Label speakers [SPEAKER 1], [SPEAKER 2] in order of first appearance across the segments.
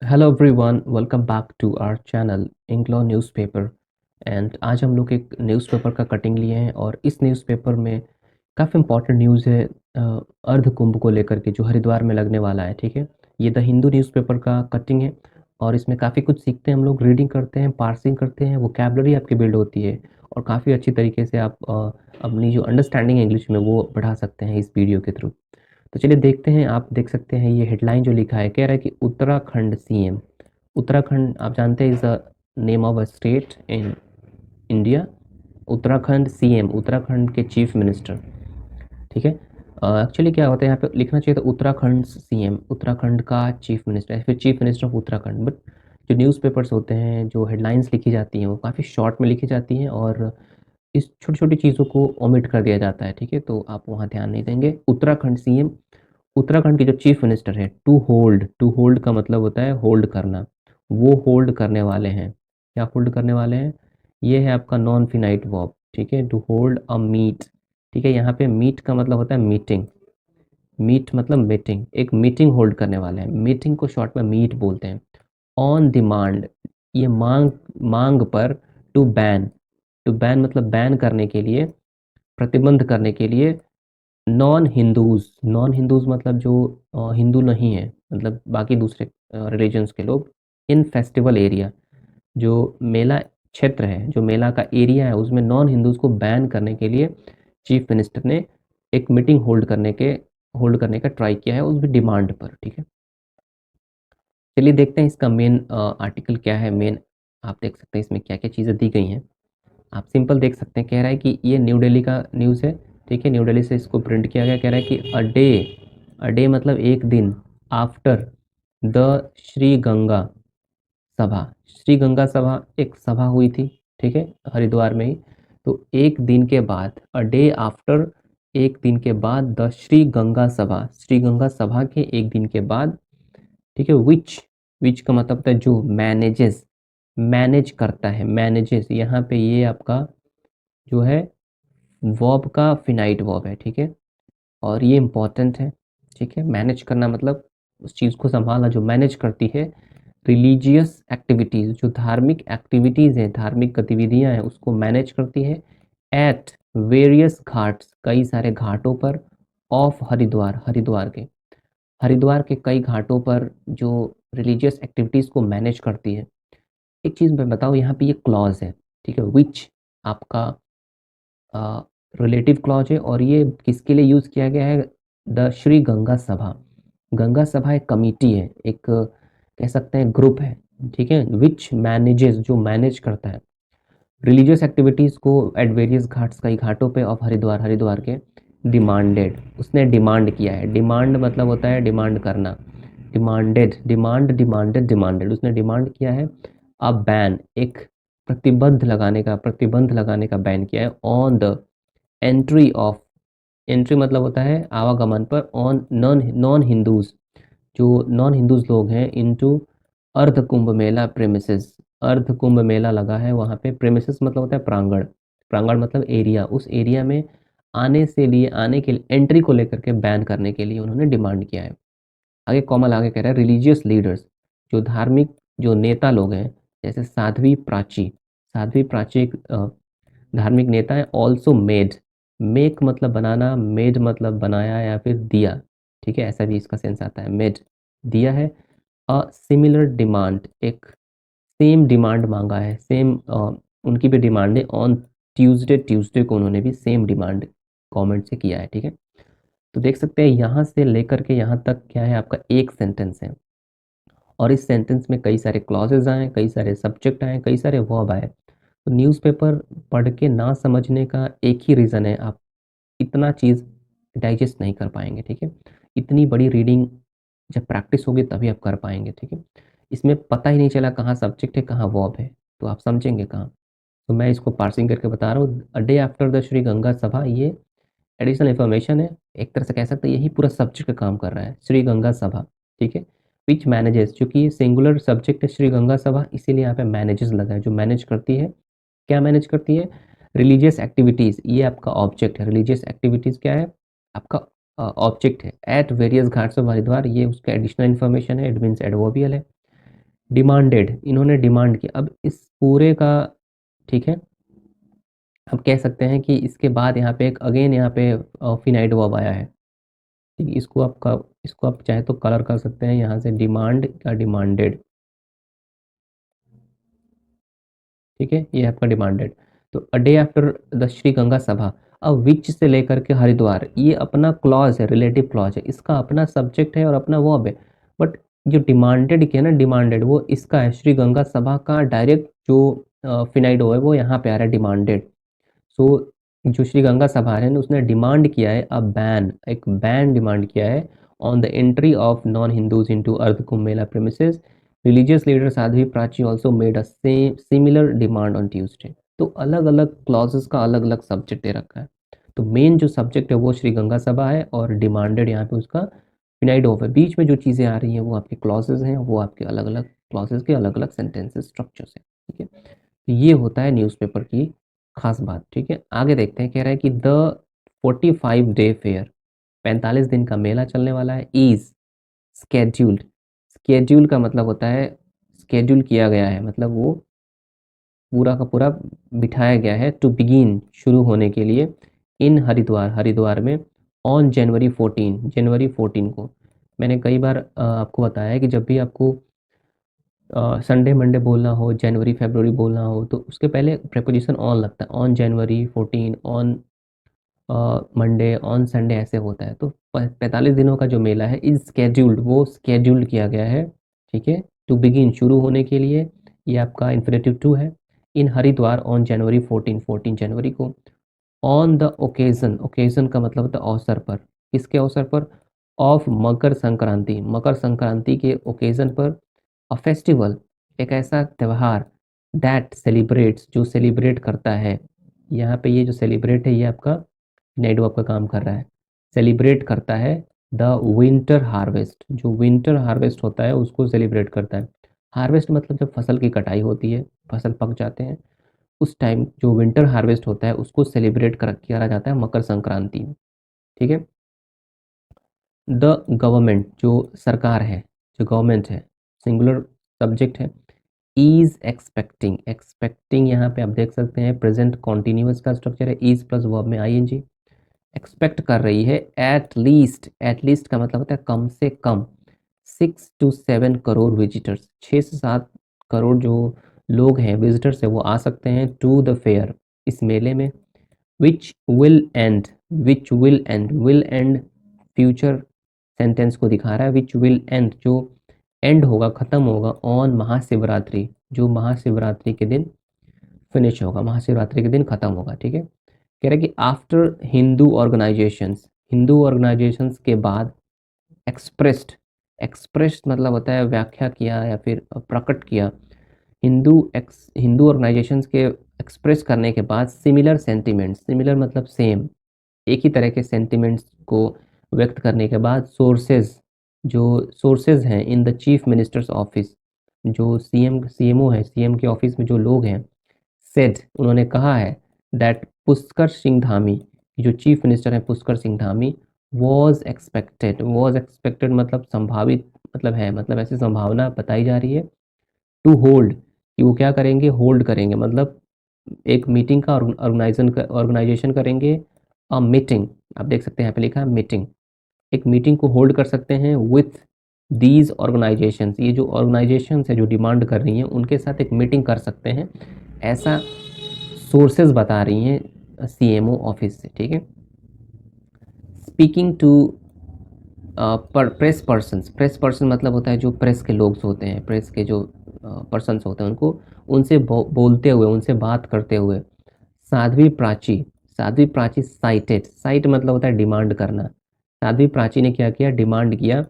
[SPEAKER 1] Hello everyone, welcome back to our channel इंग्लो newspaper. And आज हम लोग एक न्यूज़पेपर का कटिंग लिए हैं और इस न्यूज़पेपर में काफ़ी इंपॉर्टेंट न्यूज़ है अर्ध कुंभ को लेकर के जो हरिद्वार में लगने वाला है। ठीक है, ये द हिंदू न्यूज़पेपर का कटिंग है और इसमें काफ़ी कुछ सीखते हैं हम लोग, रीडिंग करते हैं, पार्सिंग करते हैं, वोकैबुलरी आपकी बिल्ड होती है और काफ़ी अच्छी तरीके से आप अपनी जो अंडरस्टैंडिंग है इंग्लिश में वो बढ़ा सकते हैं इस वीडियो के थ्रू। तो चलिए देखते हैं। आप देख सकते हैं ये हेडलाइन जो लिखा है, कह रहा है कि उत्तराखंड सीएम। उत्तराखंड आप जानते हैं is the name of a state in India. Uttarakhand CM, Uttarakhand के चीफ मिनिस्टर। ठीक है, एक्चुअली क्या होता है यहाँ पे लिखना चाहिए था उत्तराखंड सीएम, उत्तराखंड का चीफ मिनिस्टर, फिर chief minister of Uttarakhand. But जो न्यूज़पेपर्स होते हैं, जो हेडलाइंस लिखी जाती हैं वो काफ़ी शॉर्ट में लिखी जाती हैं और इस छोटी-छोटी चीज़ों को ओमिट कर दिया जाता है। ठीक है, तो आप वहाँ ध्यान नहीं देंगे। उत्तराखंड सीएम, उत्तराखंड के जो चीफ मिनिस्टर हैं, टू होल्ड का मतलब होता है होल्ड करना। वो होल्ड करने वाले हैं। क्या होल्ड करने वाले हैं? ये है आपका नॉन फिनाइट वर्ब। ठीक है, टू होल्ड अ मीट। ठीक है, यहाँ पे मीट का मतलब होता है मीटिंग। मीट मतलब मीटिंग, एक मीटिंग होल्ड करने वाले हैं। मीटिंग को शॉर्ट में मीट बोलते हैं। ऑन डिमांड, ये मांग, मांग पर। टू बैन, टू बैन मतलब बैन करने के लिए, प्रतिबंध करने के लिए। नॉन हिंदूज, नॉन हिंदूज मतलब जो हिंदू नहीं है, मतलब बाकी दूसरे रिलीजन्स के लोग। इन फेस्टिवल एरिया, जो मेला क्षेत्र है, जो मेला का एरिया है, उसमें नॉन हिंदूज को बैन करने के लिए चीफ मिनिस्टर ने एक मीटिंग होल्ड करने का ट्राई किया है उस डिमांड पर। ठीक है, चलिए देखते हैं इसका मेन आर्टिकल क्या है। मेन आप देख सकते हैं इसमें क्या क्या चीज़ें दी गई हैं। आप सिंपल देख सकते हैं, कह रहा है कि ये न्यू दिल्ली का न्यूज़ है। ठीक है, न्यू दिल्ली से इसको प्रिंट किया गया। कह रहा है कि अ डे मतलब एक दिन, आफ्टर द श्री गंगा सभा। श्री गंगा सभा एक सभा हुई थी, ठीक है, हरिद्वार में ही। तो एक दिन के बाद, अ डे आफ्टर, एक दिन के बाद, द श्री गंगा सभा, श्री गंगा सभा के एक दिन के बाद। ठीक है, विच का मतलब होता है जो मैनेजेस, मैनेज करता है, मैनेजेस। यहाँ पे ये आपका जो है वर्ब का फिनाइट वर्ब है। ठीक है, और ये इम्पॉर्टेंट है। ठीक है, मैनेज करना मतलब उस चीज़ को संभालना जो मैनेज करती है। रिलीजियस एक्टिविटीज़, जो धार्मिक एक्टिविटीज़ हैं, धार्मिक गतिविधियाँ हैं, उसको मैनेज करती है। एट वेरियस घाट्स, कई सारे घाटों पर। ऑफ हरिद्वार, हरिद्वार के कई घाटों पर जो रिलीजियस एक्टिविटीज़ को मैनेज करती है। एक चीज़ मैं बताऊँ, यहाँ पे ये क्लॉज है। ठीक है, विच आपका रिलेटिव क्लॉज है और ये किसके लिए यूज़ किया गया है? द श्री गंगा सभा। गंगा सभा एक कमिटी है, एक कह सकते हैं ग्रुप है। ठीक है, विच मैनेजेस, जो मैनेज करता है रिलीजियस एक्टिविटीज़ को एट वेरियस घाट्स, कई घाटों पे ऑफ हरिद्वार, हरिद्वार के। डिमांडेड, उसने डिमांड किया है। डिमांड मतलब होता है डिमांड करना। डिमांडेड, डिमांडेड, उसने डिमांड किया है। अ बैन, एक प्रतिबंध लगाने का बैन किया है। On the entry of, entry मतलब होता है आवागमन पर। ऑन नॉन नॉन हिंदूज, जो नॉन हिंदूज लोग हैं, इनटू अर्ध कुंभ मेला प्रेमिसेस। अर्ध कुंभ मेला लगा है वहाँ पे। प्रेमिसेस मतलब होता है प्रांगण, प्रांगण मतलब एरिया। उस एरिया में आने के लिए, एंट्री को लेकर के बैन करने के लिए उन्होंने डिमांड किया है। आगे कॉमल आगे कह रहा है रिलीजियस लीडर्स, जो धार्मिक, जो नेता लोग हैं, जैसे साध्वी प्राची। साध्वी प्राची एक धार्मिक नेता है। ऑल्सो मेड, मेक मतलब बनाना, मेड मतलब बनाया या फिर दिया। ठीक है, ऐसा भी इसका सेंस आता है, मेड दिया है। अ सिमिलर डिमांड, एक सेम डिमांड मांगा है, सेम उनकी भी डिमांड है। ऑन ट्यूसडे, ट्यूसडे को उन्होंने भी सेम डिमांड गवर्नमेंट से किया है। ठीक है, तो देख सकते हैं यहाँ से लेकर के यहाँ तक क्या है, आपका एक सेंटेंस है और इस सेंटेंस में कई सारे क्लॉजेज आए, कई सारे सब्जेक्ट आए, कई सारे वर्ब आए। तो न्यूज़पेपर पढ़ के ना समझने का एक ही रीज़न है, आप इतना चीज़ डाइजेस्ट नहीं कर पाएँगे। ठीक है, इतनी बड़ी रीडिंग जब प्रैक्टिस होगी तभी आप कर पाएँगे। ठीक है, इसमें पता ही नहीं चला कहाँ सब्जेक्ट है, कहाँ वर्ब है, तो आप समझेंगे कहाँ? तो मैं इसको पार्सिंग करके बता रहा हूँ। A day after the Shri Ganga सभा, ये एडिशनल इन्फॉर्मेशन है। एक तरह से कह सकते हैं यही पूरा सब्जेक्ट का काम कर रहा है, श्री गंगा सभा। ठीक है, विच मैनेजेस, चूँकि ये सिंगुलर सब्जेक्ट है श्री गंगा सभा, इसीलिए यहाँ पे मैनेजेस लगा है, जो मैनेज करती है। क्या मैनेज करती है? रिलीजियस एक्टिविटीज़, ये आपका ऑब्जेक्ट है। रिलीजियस एक्टिविटीज़ क्या है? आपका ऑब्जेक्ट है। At various Ghats of Haridwar, ये उसका एडिशनल इन्फॉर्मेशन है, इट मीन्स एडवर्बियल है। डिमांडेड, इन्होंने डिमांड किया। अब इस पूरे का, ठीक है, अब कह सकते हैं कि इसके बाद यहाँ पे एक अगेन यहाँ पे फिनाइट वर्ब आया है। ठीक है, इसको आप चाहे तो कलर कर सकते हैं यहाँ से, डिमांड का डिमांडेड। ठीक है, ये आपका डिमांडेड। तो a day after the Shri Ganga सभा, अब विच से लेकर के हरिद्वार, ये अपना क्लॉज है, रिलेटिव क्लॉज है, इसका अपना सब्जेक्ट है और अपना वर्ब है। बट जो डिमांडेड किया ना, डिमांडेड वो इसका है, श्री गंगा सभा का डायरेक्ट जो फिनाइडो है वो यहाँ पे आ रहा है, डिमांडेड। सो जो श्री गंगा सभा है ना, उसने डिमांड किया है अ बैन, एक बैन डिमांड किया है on the entry of non Hindus into Ardh Kumbh Mela premises. Religious leader Sadhvi Prachi also made a same similar demand on Tuesday. तो अलग अलग क्लॉजेस का अलग अलग सब्जेक्ट दे रखा है। तो मेन जो सब्जेक्ट है वो श्री गंगा सभा है और डिमांडेड यहाँ पे उसका फिनाइड ऑफ है। बीच में जो चीज़ें आ रही हैं वो आपके क्लॉजेज हैं, वो आपके अलग अलग क्लॉजेज के अलग अलग सेंटेंसेस स्ट्रक्चर्स हैं। ठीक है, तो ये होता है न्यूज़पेपर की खास बात। ठीक है, आगे देखते हैं, कह रहा है कि द 45 डे फेयर, 45 दिन का मेला चलने वाला है, इज स्केड्यूल्ड। स्केड्यूल का मतलब होता है, स्केड्यूल किया गया है, मतलब वो पूरा का पूरा बिठाया गया है, टू बिगिन शुरू होने के लिए, इन हरिद्वार, हरिद्वार में, ऑन जनवरी 14, जनवरी 14 को। मैंने कई बार आपको बताया है कि जब भी आपको संडे मंडे बोलना हो, जनवरी फरवरी बोलना हो, तो उसके पहले प्रेपोजिशन ऑन लगता है, on January 14, on Monday, on Sunday, ऐसे होता है। तो 45 दिनों का जो मेला है, इज स्केड्यूल्ड, वो स्केड्यूल्ड किया गया है। ठीक है, टू बिगिन शुरू होने के लिए, ये आपका इन्फिनेटिव टू है, इन हरिद्वार ऑन जनवरी 14, 14 जनवरी को। ऑन द ओकेजन, ओकेजन का मतलब होता है अवसर पर, किसके अवसर पर, ऑफ मकर संक्रांति, मकर संक्रांति के ओकेजन पर, अ फेस्टिवल, एक ऐसा त्यौहार, दैट सेलिब्रेट्स, जो सेलिब्रेट करता है। यहाँ पे ये जो सेलिब्रेट है ये आपका नेडो आपका काम कर रहा है, सेलिब्रेट करता है द विंटर हार्वेस्ट, जो विंटर हार्वेस्ट होता है उसको सेलिब्रेट करता है। हार्वेस्ट मतलब जब फसल की कटाई होती है, फसल पक जाते हैं, उस टाइम जो विंटर हार्वेस्ट होता है उसको सेलिब्रेट किया जाता है मकर संक्रांति में। ठीक है, द गवर्नमेंट, जो सरकार है, जो गवर्नमेंट है, सिंगुलर सब्जेक्ट है, इज एक्सपेक्टिंग, एक्सपेक्टिंग यहाँ पे आप देख सकते हैं प्रेजेंट कॉन्टिन्यूअस का स्ट्रक्चर है, इज प्लस वर्ब में आईएनजी, एक्सपेक्ट कर रही है, एट लीस्ट का मतलब होता है कम से कम, 6 to 7 करोड़ विजिटर्स, 6 से 7 करोड़ जो लोग हैं, विजिटर्स है, वो आ सकते हैं टू द फेयर, इस मेले में। Which will and future sentence को दिखा रहा है, विच विल एंड, जो एंड होगा, खत्म होगा, ऑन महाशिवरात्रि, जो महाशिवरात्रि के दिन फिनिश होगा, महाशिवरात्रि के दिन खत्म होगा। ठीक है, कह रहा है कि आफ्टर हिंदू ऑर्गेनाइजेशंस के बाद, एक्सप्रेस्ड, एक्सप्रेस्ड मतलब होता है व्याख्या किया या फिर प्रकट किया, हिंदू ऑर्गेनाइजेशंस के एक्सप्रेस करने के बाद, सिमिलर सेंटिमेंट्स, सिमिलर मतलब सेम, एक ही तरह के सेंटिमेंट्स को व्यक्त करने के बाद, सोर्सेज, जो सोर्सेज हैं in the chief minister's office, जो सीएमओ है, सीएम के ऑफिस में जो लोग हैं, सेड, उन्होंने कहा है, दैट पुष्कर सिंह धामी, जो चीफ मिनिस्टर हैं पुष्कर सिंह धामी, वॉज एक्सपेक्टेड मतलब संभावित, मतलब है, मतलब ऐसी संभावना बताई जा रही है, टू होल्ड, कि वो क्या करेंगे, होल्ड करेंगे, मतलब एक मीटिंग का ऑर्गेनाइजेशन करेंगे, अ मीटिंग, आप देख सकते हैं यहाँ पे लिखा है मीटिंग, एक मीटिंग को होल्ड कर सकते हैं विथ दीज ऑर्गेनाइजेशंस, ये जो ऑर्गेनाइजेशंस है जो डिमांड कर रही हैं उनके साथ एक मीटिंग कर सकते हैं, ऐसा सोर्सेज बता रही हैं सीएमओ ऑफिस से। ठीक है, स्पीकिंग टू प्रेस पर्सन मतलब होता है जो प्रेस के लोग होते हैं, प्रेस के जो पर्सन्स होते हैं, उनको उनसे बोलते हुए, उनसे बात करते हुए, साध्वी प्राची, साध्वी प्राची साइटेड, साइट मतलब होता है डिमांड करना, साध्वी प्राची ने क्या किया, डिमांड किया,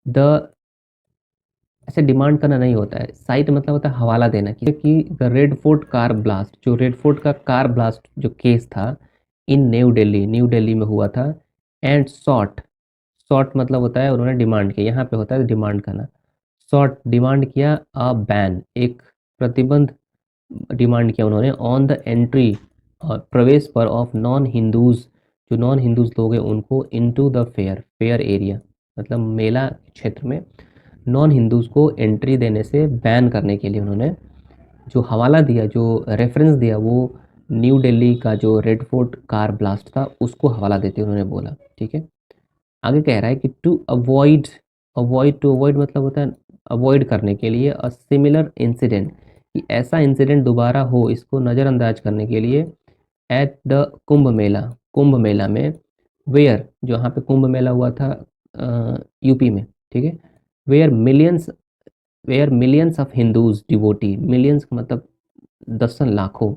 [SPEAKER 1] द, ऐसे डिमांड करना नहीं होता है, साइट मतलब होता है हवाला देना, कि the red fort car blast, जो रेड फोर्ट का कार ब्लास्ट जो केस था, इन न्यू दिल्ली में हुआ था, एंड सॉट, सॉट मतलब होता है उन्होंने डिमांड किया, यहाँ पे होता है डिमांड करना, सॉट डिमांड किया, अ बैन, एक प्रतिबंध डिमांड किया उन्होंने, ऑन द एंट्री, प्रवेश पर, ऑफ नॉन हिंदूज, जो नॉन हिंदूज लोग हैं उनको, into the fair, fair area मतलब मेला क्षेत्र में, नॉन हिंदूज़ को एंट्री देने से बैन करने के लिए उन्होंने जो हवाला दिया, जो रेफरेंस दिया, वो न्यू दिल्ली का जो रेड फोर्ट कार ब्लास्ट था उसको हवाला देते उन्होंने बोला। ठीक है, आगे कह रहा है कि टू अवॉइड, टू अवॉइड मतलब होता है अवॉइड करने के लिए, अ सिमिलर इंसिडेंट, कि ऐसा इंसिडेंट दोबारा हो इसको नज़रअंदाज करने के लिए, एट द कुंभ मेला, कुंभ मेला में, वेयर जहाँ पे कुंभ मेला हुआ था यूपी में। ठीक है, where millions, where millions of Hindus devotee, millions का मतलब दसन लाखों,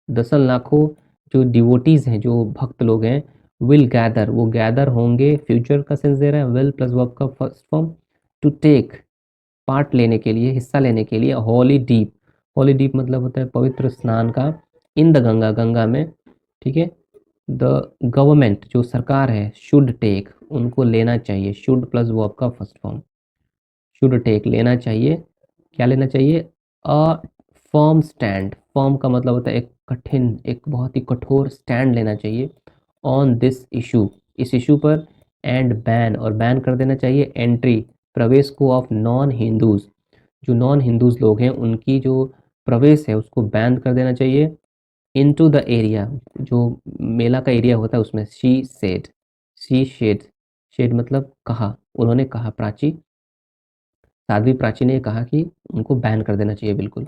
[SPEAKER 1] दसन लाखों जो डिवोटीज हैं, जो भक्त लोग हैं, विल गैदर, वो गैदर होंगे, फ्यूचर का सेंस दे रहा है, विल प्लस वर्ब का first form, to take, part लेने के लिए, हिस्सा लेने के लिए, हॉली डीप, हॉली डीप मतलब होता है पवित्र स्नान का, इन द गंगा, गंगा में। ठीक है, द गवर्नमेंट जो सरकार है, शुड टेक, उनको लेना चाहिए, शुड प्लस वर्ब का फर्स्ट फॉर्म, शुड टेक लेना चाहिए, क्या लेना चाहिए, अ फर्म स्टैंड, फर्म का मतलब होता है एक कठिन, एक बहुत ही कठोर स्टैंड लेना चाहिए, ऑन दिस इशू, इस इशू पर, एंड बैन, और बैन कर देना चाहिए एंट्री, प्रवेश को, ऑफ नॉन हिंदूज, जो नॉन हिंदूज लोग हैं उनकी जो प्रवेश है उसको बैन कर देना चाहिए, इनटू द एरिया, जो मेला का एरिया होता है उसमें, she said, she shed, shed मतलब कहा, उन्होंने कहा, प्राची, साध्वी प्राची ने कहा कि उनको बैन कर देना चाहिए बिल्कुल।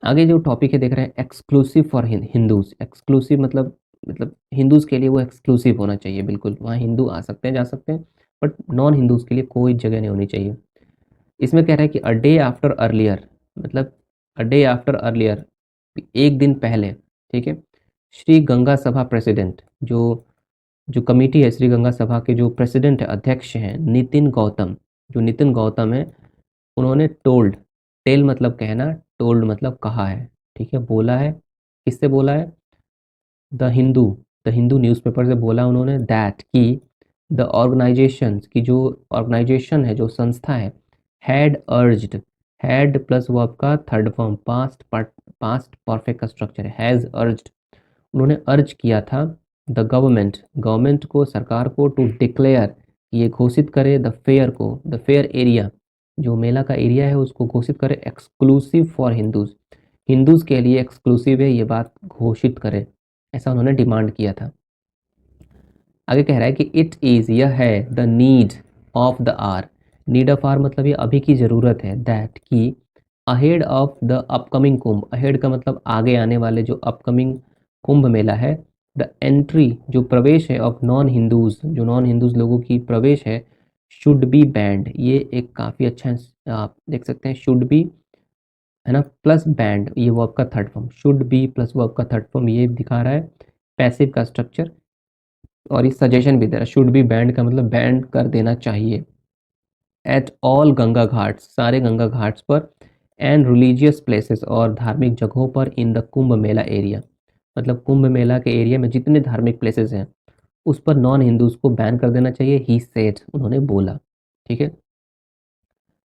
[SPEAKER 1] आगे जो टॉपिक है देख रहे हैं, एक्सक्लूसिव फॉर हिंदूज, एक्सक्लूसिव मतलब हिंदूज के लिए वो एक्सक्लूसिव होना चाहिए बिल्कुल, वहाँ हिंदू आ सकते हैं, जा सकते हैं, बट नॉन हिंदूज के लिए कोई जगह नहीं होनी चाहिए। इसमें कह रहा है कि अ डे आफ्टर अर्लियर, मतलब अ डे आफ्टर अर्लियर, एक दिन पहले। ठीक है, श्री गंगा सभा प्रेसिडेंट, जो जो कमेटी है श्री गंगा सभा के जो प्रेसिडेंट है, अध्यक्ष हैं, नितिन गौतम, जो नितिन गौतम है, उन्होंने टोल्ड, टेल मतलब कहना, टोल्ड मतलब कहा है। ठीक है, बोला है, किससे बोला है, the Hindu, the Hindu newspaper से बोला उन्होंने, दैट कि द ऑर्गेनाइजेशन की जो ऑर्गेनाइजेशन है, जो संस्था है, had urged, had plus verb का third form, past past perfect का स्ट्रक्चर है, हैज़ अर्ज्ड, उन्होंने अर्ज किया था, द गवर्नमेंट, गवर्नमेंट को, सरकार को, टू डिक्लेयर, ये घोषित करे, द फेयर को, द फेयर एरिया, जो मेला का एरिया है उसको घोषित करे, एक्सक्लूसिव फॉर हिंदूज, हिंदूज के लिए एक्सक्लूसिव है, ये बात घोषित करे, ऐसा उन्होंने डिमांड किया था। आगे कह रहा है कि इट इज़, यह है, the need of the hour, need of hour मतलब ये अभी की ज़रूरत है, दैट कि ahead of the upcoming Kumbh, ahead का मतलब आगे आने वाले जो अपकमिंग कुंभ मेला है, द एंट्री जो प्रवेश है, ऑफ नॉन हिंदूज, जो नॉन हिंदूज लोगों की प्रवेश है, शुड बी बैंड, ये एक काफ़ी अच्छा आप देख सकते हैं, शुड बी है ना, प्लस बैंड, ये वर्ब का third form, should be plus verb का थर्ड फॉर्म, ये दिखा रहा है पैसिव का स्ट्रक्चर, और ये सजेशन भी दे रहा है, शुड बी बैंड का मतलब बैंड कर देना चाहिए, एट ऑल गंगा घाट्स, सारे गंगा घाट्स पर, एंड रिलीजियस प्लेसेस, और धार्मिक जगहों पर, in the Kumbh Mela area, मतलब कुंभ मेला के एरिया में जितने धार्मिक प्लेसेस हैं उस पर नॉन हिंदूज को बैन कर देना चाहिए, ही सेड, उन्होंने बोला। ठीक है,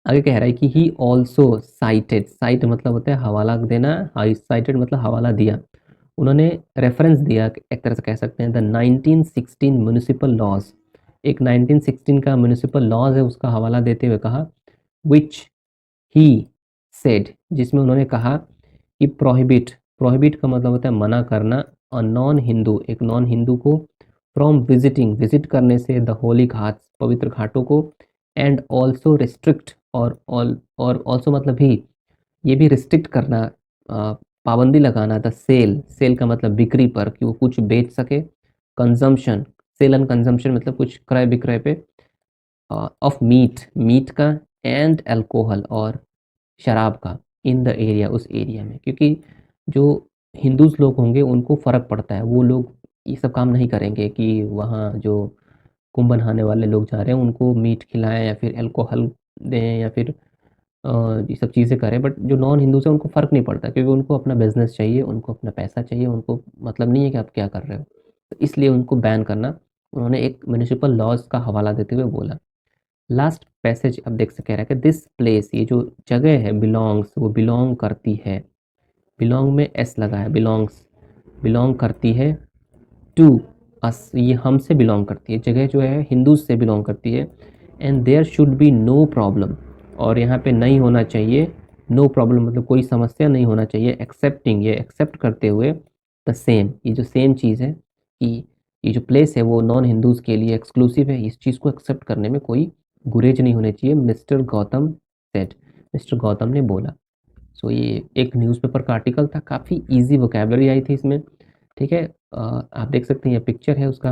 [SPEAKER 1] आगे कह रहा है कि ही ऑल्सो साइटेड, साइट मतलब होता है हवाला देना, हाई साइटेड मतलब हवाला दिया, उन्होंने रेफरेंस दिया, एक तरह से कह सकते हैं, द 1916 म्यूनिसिपल लॉज, एक 1916 का म्यूनिसिपल लॉज है उसका हवाला देते हुए कहा, विच ही सेड, जिसमें उन्होंने कहा कि प्रोहिबिट, प्रोहिबिट का मतलब होता है मना करना, और नॉन हिंदू, एक नॉन हिंदू को, फ्रॉम विजिटिंग, विजिट करने से, द होली घाट्स, पवित्र घाटों को, एंड ऑल्सो रिस्ट्रिक्ट, और ऑल्सो मतलब भी, ये भी रिस्ट्रिक्ट करना, पाबंदी लगाना, द सेल, सेल का मतलब बिक्री पर, कि वो कुछ बेच सके, कंजम्पशन, सेल एंड कंजम्पशन मतलब कुछ क्रय विक्रय पे, ऑफ मीट, मीट का, एंड अल्कोहल, और शराब का, इन द एरिया, उस एरिया में, क्योंकि जो हिंदूज लोग होंगे उनको फ़र्क पड़ता है, वो लोग ये सब काम नहीं करेंगे कि वहाँ जो कुंभ नहाने वाले लोग जा रहे हैं उनको मीट खिलाएं या फिर अल्कोहल दें या फिर ये सब चीज़ें करें, बट जो नॉन हिंदूज़ हैं उनको फ़र्क नहीं पड़ता, क्योंकि उनको अपना बिजनेस चाहिए, उनको अपना पैसा चाहिए, उनको मतलब नहीं है कि आप क्या कर रहे हो, तो इसलिए उनको बैन करना उन्होंने एक म्यूनिसिपल लॉज का हवाला देते हुए बोला। लास्ट पैसेज अब देख सके रहा है कि दिस प्लेस, ये जो जगह है, बिलोंग्स, वो बिलोंग करती है, बिलोंग में एस लगा है, बिलोंग्स, बिलोंग करती है, टू अस, ये हमसे बिलोंग करती है, जगह जो है हिंदूज से बिलोंग करती है, and there should be no problem, और यहाँ पे नहीं होना चाहिए, नो प्रॉब्लम मतलब कोई समस्या नहीं होना चाहिए, एक्सेप्टिंग ये एक्सेप्ट करते हुए, द सेम ये जो सेम चीज़ है कि ये जो प्लेस है वो नॉन हिंदूज़ के लिए एक्सक्लूसिव है, इस चीज़ को एक्सेप्ट करने में कोई गुरेज नहीं होनी चाहिए, mister Gautam said, mister Gautam ने बोला। सो ये एक न्यूज़पेपर का आर्टिकल था, काफ़ी ईजी वोकेबलरी आई थी इसमें, ठीक है। आप देख सकते हैं ये पिक्चर है उसका,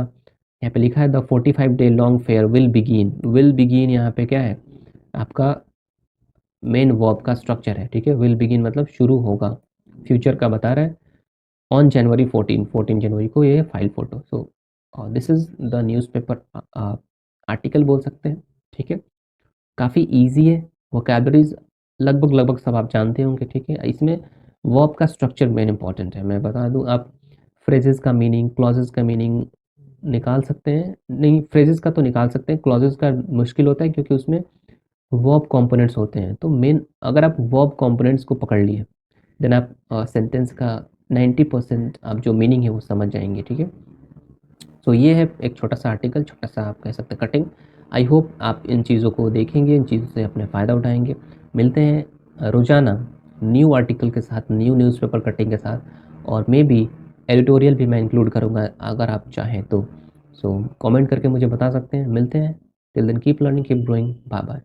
[SPEAKER 1] यहाँ पे लिखा है the 45 day long fair will begin यहाँ पे क्या है आपका मेन वर्ब का स्ट्रक्चर है, ठीक है। विल बिगिन मतलब शुरू होगा, फ्यूचर का बता रहा है, ऑन जनवरी 14 जनवरी को ये file photo. So this is the newspaper article बोल सकते हैं, ठीक है। काफ़ी ईजी है, वोकैबलरीज लगभग लगभग सब आप जानते होंगे, ठीक है। इसमें वर्ब का स्ट्रक्चर मेन इंपॉर्टेंट है, मैं बता दूं, आप फ्रेजेस का मीनिंग, क्लॉजेस का मीनिंग निकाल सकते हैं, नहीं फ्रेजेस का तो निकाल सकते हैं, क्लॉजेस का मुश्किल होता है क्योंकि उसमें वर्ब कंपोनेंट्स होते हैं। तो मेन अगर आप वर्ब कंपोनेंट्स को पकड़ लिए देन आप सेंटेंस का 90% आप जो मीनिंग है वो समझ जाएंगे, ठीक है। सो ये है एक छोटा सा आर्टिकल, छोटा सा आप कह सकते हैं कटिंग। आई होप आप इन चीज़ों को देखेंगे, इन चीज़ों से अपने फ़ायदा उठाएंगे। मिलते हैं रोज़ाना न्यू आर्टिकल के साथ, न्यू न्यूज़पेपर कटिंग के साथ, और मे बी एडिटोरियल भी मैं इंक्लूड करूँगा अगर आप चाहें तो। सो कमेंट करके मुझे बता सकते हैं। मिलते हैं, till then keep learning keep growing, bye bye.